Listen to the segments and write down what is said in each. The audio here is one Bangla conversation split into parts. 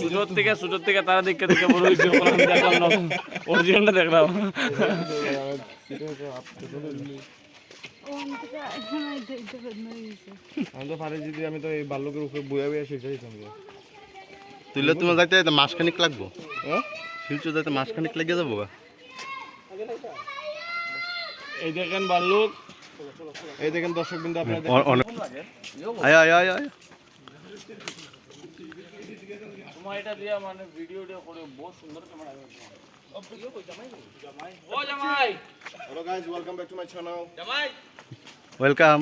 সুযোগ থেকে তারা দেখে বড় হয়েছে অরিজিনালটা দেখলাম। আমি তো পারি যদি আমি তো এই বাল্যকের উপরে বইয়া বইয়া শেষ হইতাম। তুইলে তোমার যাইতে মাসখানিক লাগবো, শিলচর যাইতে মাসখানিক লেগে যাবো। এই দেখেন ভাল্লুক, এই দেখেন দর্শক বিন্দু আপনাদের আয় আয় আয় আয়। সময়টা দিয়া মানে ভিডিওটা করে বহুত সুন্দর ক্যামেরা ও জামাই। Hello guys, welcome back to my channel. জামাই ওয়েলকাম।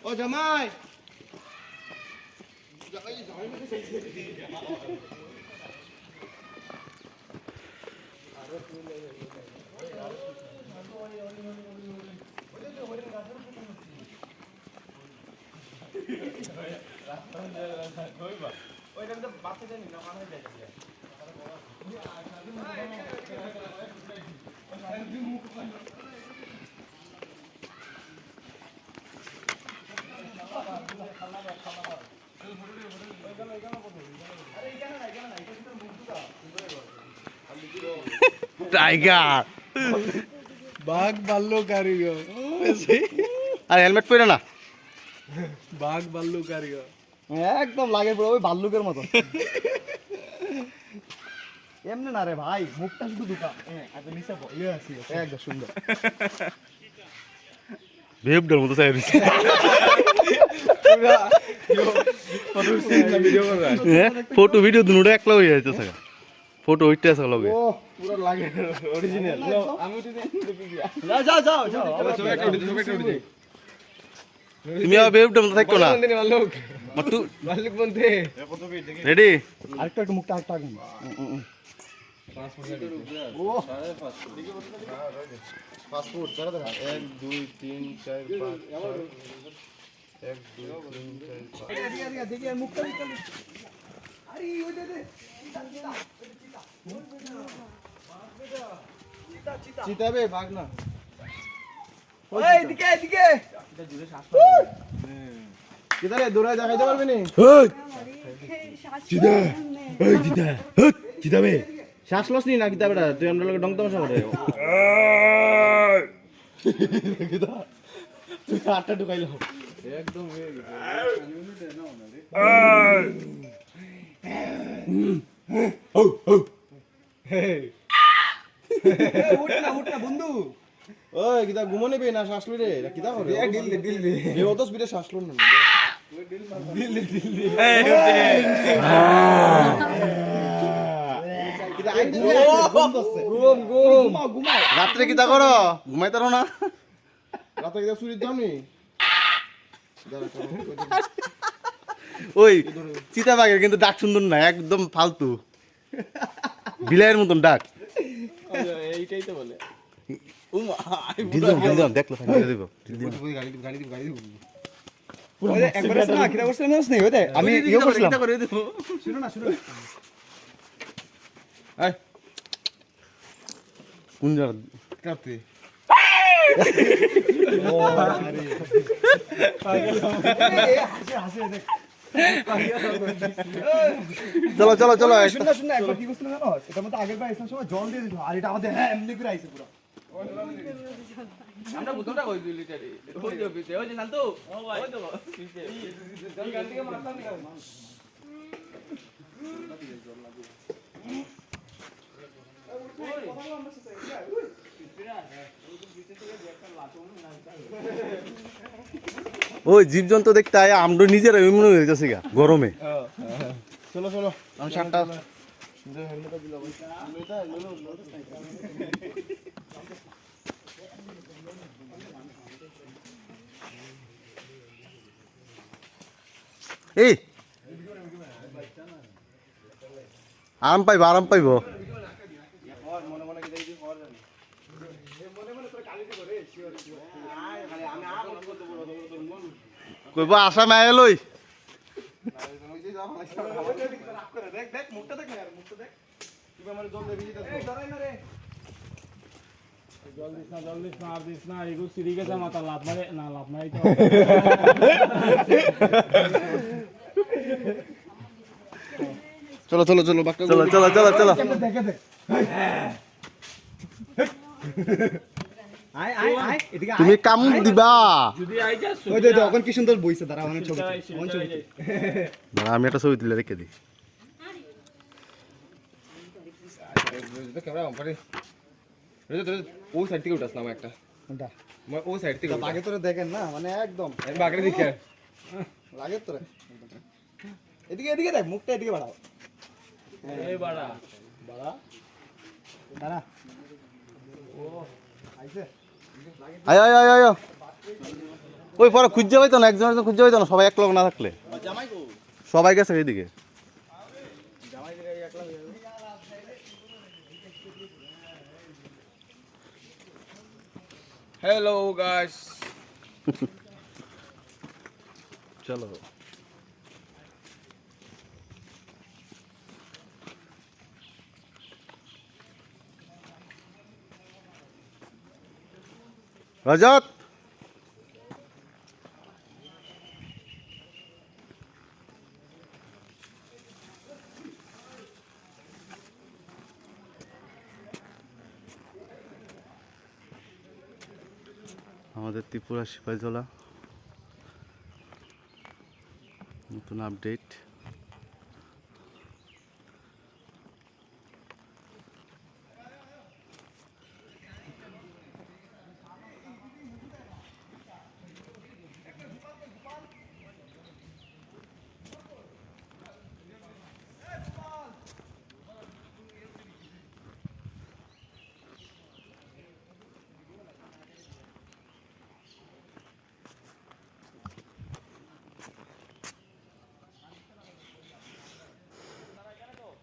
ও জামাই, টাইগার বাঘ বাল্য কারিগর। আর হেলমেট পরে না, বাঘ বাল্য কারিগর একদম লাগে পুরো ওই ভাল্লুকের মতো। এমনি না রে ভাই, মুখটা শুধু দুটা নিচে ইয়ে আছে একদম সুন্দর। ভেবডার মতো চাই রইছে। ফটো ভিডিও দুটো একলা হয়ে যাইতেছে। ফটো ওইটা আছে লগে। ও পুরো লাগে অরিজিনাল। আমি উঠে যাও যাও যাও যাও সবাই একটা উঠে তুমি আর ভেবডার মতো থাকো না। বাল্লুক মাটু বাল্লুক বন্ধে রেডি? আরেকটা একটু মুখটা আরেকটা আগে পাসপোর্ট দাঁড়া দাঁড়া 1 2 3 4 5 1 2 3 4 5 দেখি আর মুখটা আরে ওই দে দে চিতাবে ভাগ না। ওই এদিকে এদিকে কিদারে দৌড়া দেখাইতে পারবি নি? চিতাবে শ্বাস লস নি না কিতা বেটা, তুই আমরা লগে ডং তামাশা করে তুই আটটা ঢুকাইলো একদম হয়ে গেছে। উঠ না বন্ধু। ওই কিদা ঘুমো নেবে না শ্বাস লই রে কিদা করে ডিল দে এ অত স্পিডে শ্বাস লই না ডিল দে কিদা আই দে ঘুম রাত্রে কিতা করো? ঘুমাইতারো না? রাতে কিদা চুরি দাও নি ওই চিতাবাঘের কিন্তু ডাক সুন্দর না, একদম ফালতু বিলাইয়ের মতন ডাক। এইটাই তো বলে দিলাম দেখলো গাড়ি দিব ওই একবার না কিতা করছিস না ওই দে আমি ইয়ে করছিলাম। শুনো না এই কোন জায়গা? কাটতে চলো চলো চলো। শুন না একবার কি করছিস জানো, এটা মধ্যে আগের বার এসব সময় জল দিয়ে দিত আর এটা আমাদের হ্যাঁ এমনি করে আইছে পুরো। আমরা বুতটা কই দিলি লিটারে ওই যে পিছে ওই যে শান্ত ও ভাই ওই তো পিছে এই গান থেকে মারলাম না। ওই জীবজন্তু দেখতে আয় আমরা নিজেরা এমন হয়ে যাচ্ছে গা গরমে। চলো আমি শার্টটা এই আরাম পাইব কইব আশা মায়া লই দেখ মুখটা দেখ কিবা মানে জল দিয়ে ভিজিতে এই ধরাই না রে জল দিস না আর দিস না এগো সিঁড়ি গেছে মাথা লাভ মারি তো চলো চলো চলো চলো চলো চলো চলো দেখে দে আয় আয় আয় এদিকে আয় তুমি কামড় দিবা যদি আই যা ওই দে এখন কি সুন্দর বইছে দাঁড়া আমার ছবি আমার ছবি দাঁড়া, আমি একটা ছবি তুলে রেখে দিই। ক্যামেরা অন করে ও সাইড থেকে উঠাসলাম একটা কোনটা ও সাইড থেকে আগে তোরে দেখেন না মানে একদম বাগড়ে দিকে লাগে তোরে এদিকে এদিকে দেখ মুখটা এদিকে বাড়াও এই বাড়া বাড়া দাঁড়া ও আইছে আয় আয় আয় আয় ওই পরে খুঁজে পাইতো না, একজন একজন খুঁজে পাইতো না, সবাই এক লোক না থাকলে। জামাই কো সবাই গেছে এইদিকে। জামাই দিকে একলা হয়ে যাবে হ্যালো গাইস চলো রজত, আমাদের ত্রিপুরা সিপাহীজলা নতুন আপডেট।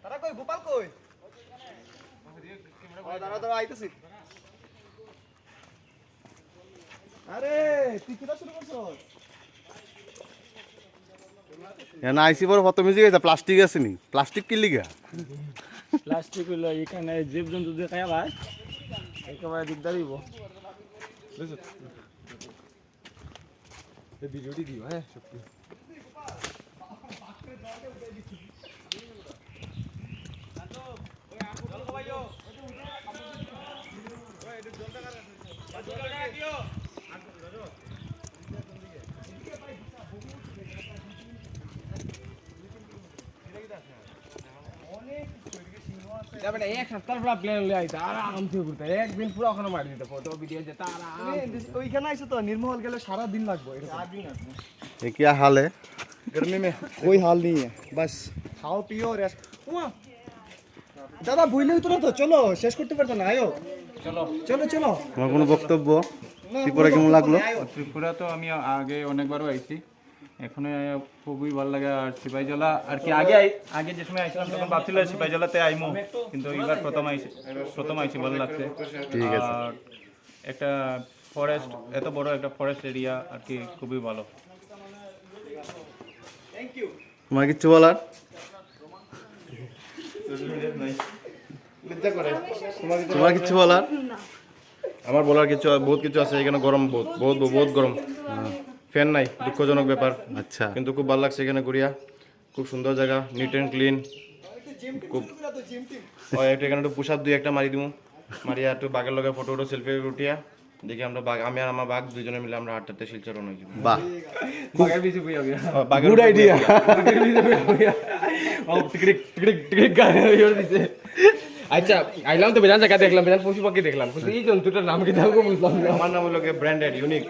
তারা কই গোপাল কই দাঁড়া দাঁড়া আইতেছি আরে তুই কিটা শুরু করছস না আইসি পরে ফটো মিউজিক আছে, প্লাস্টিক আছে নি, প্লাস্টিক কি লিগা? প্লাস্টিক হইলো এখানে জীবজন্তু যে খায় ভাই একেবারে দিকদার হইব ভিডিওটি দিও হ্যাঁ সত্যি যাবে না এক সপ্তাহ পুরো প্ল্যান লই আইতা আরাম থেকে ঘুরতে একদিন পুরো ওখানে মারি দিতে ফটো ভিডিও যেটা আরাম ওইখানে আইছো তো নির্মল গেলে সারা দিন লাগবে এরকম ये क्या हाल है? गर्मी में कोई हाल नहीं है बस खाओ पियो रेस्ट दादा भूले तो ना तो चलो शेष करते पारतो ना आयो चलो चलो चलो তোমার কোনো বক্তব্য ত্রিপুরা কেমন লাগলো? ত্রিপুরা তো আমি আগে অনেকবারও আইছি, এখন খুবই ভালো লাগে। আর সিপাহীজলা আর কি আগে যে সময় আইছিলাম তখন ভাবছিলাম সিপাহীজলাতে আইমু, কিন্তু এবার প্রথম আইছি ভালো লাগছে। ঠিক আছে। আর একটা ফরেস্ট, এত বড় একটা ফরেস্ট এরিয়া আর কি খুবই ভালো। তোমার কিছু বলার? তোমার কিছু বলার? আমার বলার কিছু বহুত কিছু আছে, এখানে গরম বহুত বহুত বহুত গরম, ফ্যান নাই, দুঃখজনক ব্যাপার। আচ্ছা, কিন্তু খুব ভালো লাগছে এখানে ঘুরিয়া, খুব সুন্দর জায়গা, নিট অ্যান্ড ক্লিন। খুব একটু এখানে একটু পুষাপ দুই একটা মারি দিমু, মারিয়া একটু বাঘের লগে ফটো উঠো সেলফি উঠিয়া দেখি আমরা বাঘ, আমি আর আমার বাঘ দুজনে মিলে আমরা হাঁটতে শিলচর রওনা হয়ে যাবো। বাহ, বাঘের পিছু বুইয়া গিয়া গুড আইডিয়া। আচ্ছা আইলাম তো বেজান জায়গা দেখলাম, বেজান পশু পাখি দেখলাম, কিন্তু এই জন্তুটার নাম কি দাও বুঝলাম না। আমার নাম হলো ব্র্যান্ডেড ইউনিক,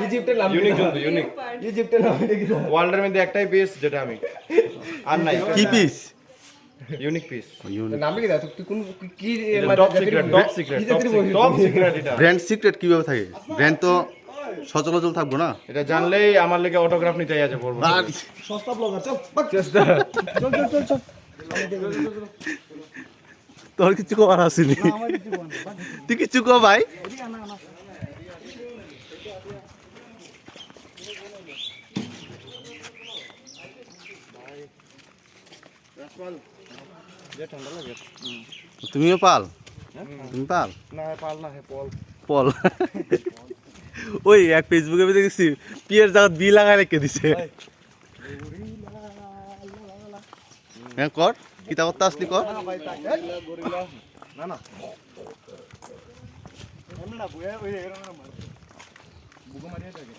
ইজিপ্টের নাম ইউনিক জন্তু, ইউনিক। ইজিপ্টের নাম কি দাও? ওয়ার্ল্ডের মধ্যে একটাই পিস যেটা আমি, আর নাই কি পিস? ইউনিক পিস, নাম কি দাও? তুই কোন কি top secret, top secret, top secret. এটা ব্র্যান্ড সিক্রেট কিভাবে থাকে? ব্র্যান্ড তো সচরাচর থাকবো না। এটা জানলেই আমার লেগে অটোগ্রাফ নিতে আছে পড়বো। আর সস্তা ব্লগার চল তোর কিছু কবার আসেনি, তুই কিছু কো ভাই। তুমিও পাল? তুমি পাল? না পাল না, হে পল। পল ওই এক ফেসবুকে দেখেছি পিয়ের জায়গা বি লাগাই রেখে দিছে। হ্যাঁ কর কিতা করতে আসলি কর না না এমনি না বুয়া ওই এরকম না বুগো মারিয়ে থাকে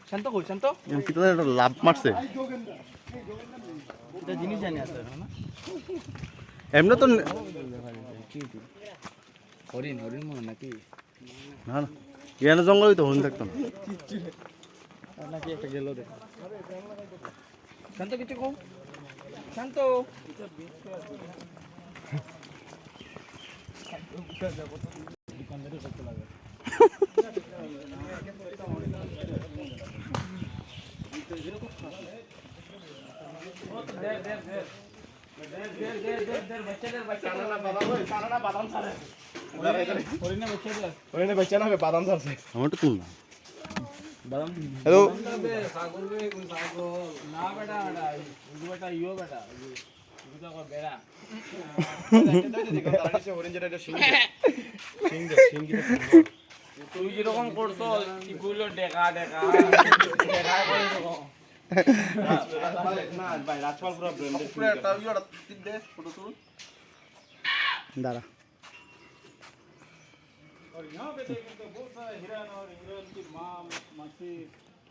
শান্ত কর শান্ত কিতা একটা লাভ মারছে এটা জিনিস জানি আছে না এমনি তো হরিণ হরিণ মনে নাকি না না এখানে জঙ্গলে তো হরিণ থাকতো না নাকি একটা গেল দেখ শান্ত কিছু কম শান্ত ওরে বাচ্চা না বাদাম ছাড়ছে আমার তো তুল না হ্যালো না বেটা বেটা ইয়ো বেটা বেড়া তুই যেরকম করছো এগুলো ডেকা ডেকা ডেকা করে এরকম না ভাই রাজপাল পুরো ব্র্যান্ডেড দাঁড়া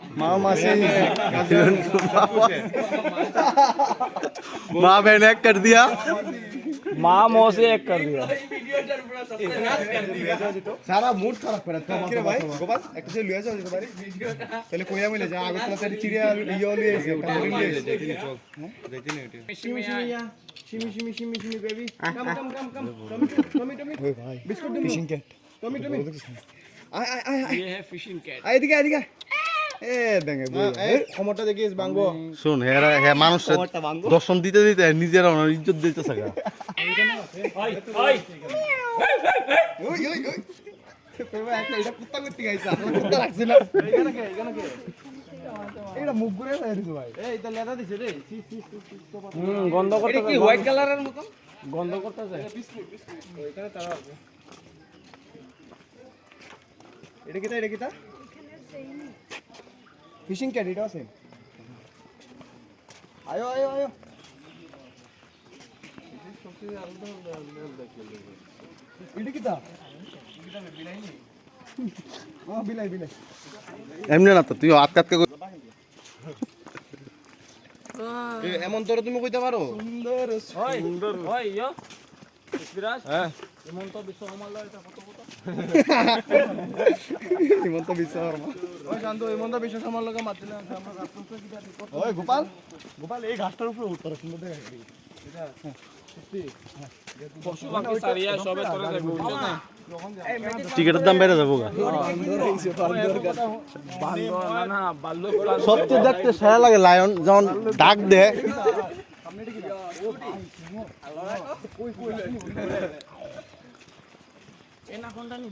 माँ मासी माँ बहन एक कर दिया माँ मोह से एक कर दिया সারা মুড খারাপ করে তো ভাই গোপাল একটা সে লুয়া যাও গোপাল তাহলে কইয়া মিলে যা আগে তো তার চিড়িয়া ইয়া লিয়ে এসে শিমি শিমি শিমি শিমি বেবি কাম কাম কাম কাম টমি টমি ওই ভাই বিস্কুট দিমু ফিশিং ক্যাট টমি টমি আয় আয় আয় ये है फिशिंग कैट আয় এদিকে এদিকে এ দেঙ্গে বল এই কমরটা দেখিস বাঙ্গো শুন হেরা হে মানুষ দর্শন দিতে দিতে নিজের ইজ্জত দিতে থাকা ओए ओए ওই ওই ওই তোরা একটা এটা কুত্তা করতে গাইছা কুত্তা রাখছিস না এখানে কে এটা মুখ ঘুরে যাইছিস ভাই এই এটা লেদা দিছে রে গন্ধ করতে কি হোয়াইট কালারের মতো গন্ধ করতে যায় ওইখানে তারা আছে এটা কিটা এটা কিটা ফিশিং ক্যাট এটা আছে আয়ো আয়ো আয়ো এটা কিটা বিলাই বিলাই এমনি না তো তুই আটকাতকে এমন তোরা তুমি কইতে পারো সুন্দর ওই ওই ইয়ো বিরাজ হিমন্ত বিশ্ব কমল এটা কত কত হিমন্ত বিশ্ব শর্মা ওই শান্ত হিমন্ত বিশ্ব শর্মার লগে মাতিলে আমরা রাস্তা কিটা ওই গোপাল গোপাল এই ঘাসটার উপরে উঠতে সুন্দর দেখা এটা পশু পাখি সারিয়া সবে করে দেব বুঝছো না টিকেটের দাম বেড়ে যাবো গা বান্দর না না বাল্লুক সব তো দেখতে সেরা লাগে লায়ন যখন ডাক দে এনা কোনটা নি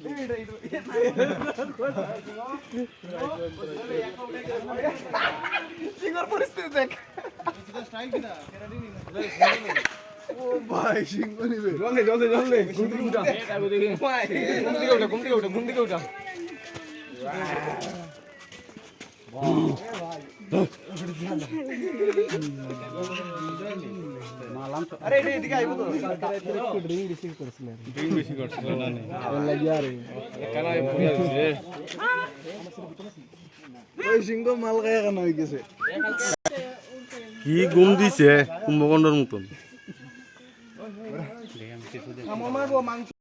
সিঙ্গার পরিস্থিতি দেখ ও ভাই সিংহ নিবে জলদি জলদি জলদি ঘুম থেকে উঠা ঘুম থেকে উঠা আরে এটা এদিকে আইবো তো ড্রিঙ্ক রিসিভ করছিলেন ওই সিংহ মাল খায় কেন হয়ে গেছে কি গুম দিছে কুম্ভকর্ণর মতন মারবো মাংস